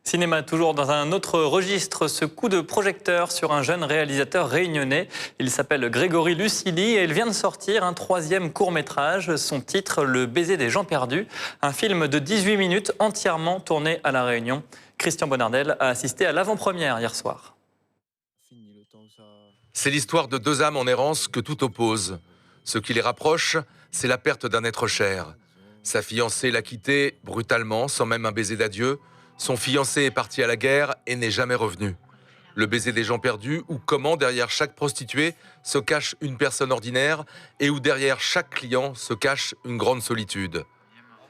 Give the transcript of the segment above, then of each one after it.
Cinéma, toujours dans un autre registre, ce coup de projecteur sur un jeune réalisateur réunionnais. Il s'appelle Grégory Lucili et il vient de sortir un troisième court-métrage. Son titre, Le baiser des gens perdus, un film de 18 minutes entièrement tourné à La Réunion. Christian Bonardel a assisté à l'avant-première hier soir. C'est l'histoire de deux âmes en errance que tout oppose. Ce qui les rapproche, c'est la perte d'un être cher. Sa fiancée l'a quitté brutalement, sans même un baiser d'adieu. Son fiancé est parti à la guerre et n'est jamais revenu. Le baiser des gens perdus, ou comment derrière chaque prostituée se cache une personne ordinaire et où derrière chaque client se cache une grande solitude.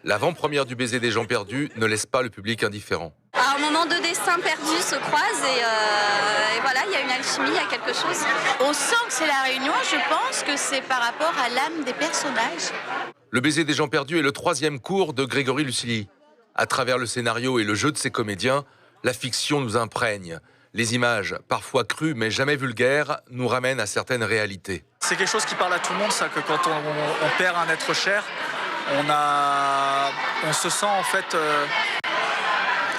L'avant-première du baiser des gens perdus ne laisse pas le public indifférent. À un moment, deux destins perdus se croisent et voilà, il y a une alchimie, il y a quelque chose. On sent que c'est La Réunion, je pense que c'est par rapport à l'âme des personnages. Le baiser des gens perdus est le troisième cours de Grégory Lucili. À travers le scénario et le jeu de ses comédiens, la fiction nous imprègne. Les images, parfois crues mais jamais vulgaires, nous ramènent à certaines réalités. C'est quelque chose qui parle à tout le monde, ça, que quand on perd un être cher, on se sent en fait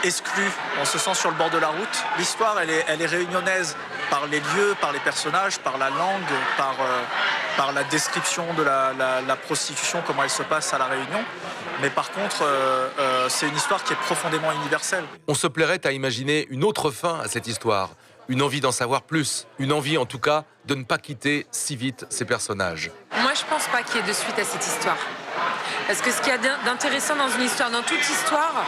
exclu, on se sent sur le bord de la route. L'histoire, elle est réunionnaise par les lieux, par les personnages, par la langue, par la description de la prostitution, comment elle se passe à La Réunion. Mais par contre, c'est une histoire qui est profondément universelle. On se plairait à imaginer une autre fin à cette histoire, une envie d'en savoir plus, une envie en tout cas de ne pas quitter si vite ces personnages. Moi, je pense pas qu'il y ait de suite à cette histoire. Parce que ce qu'il y a d'intéressant dans une histoire, dans toute histoire,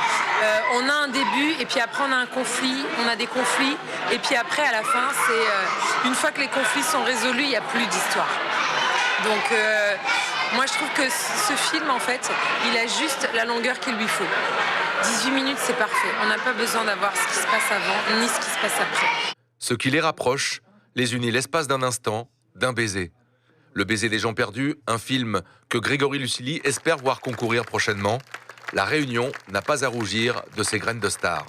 on a un début et puis après on a un conflit, on a des conflits et puis après à la fin, c'est une fois que les conflits sont résolus, il n'y a plus d'histoire. Donc moi je trouve que ce film en fait, il a juste la longueur qu'il lui faut. 18 minutes c'est parfait, on n'a pas besoin d'avoir ce qui se passe avant ni ce qui se passe après. Ce qui les rapproche, les unit l'espace d'un instant, d'un baiser. Le baiser des gens perdus, un film que Grégory Lucili espère voir concourir prochainement. La Réunion n'a pas à rougir de ses graines de stars.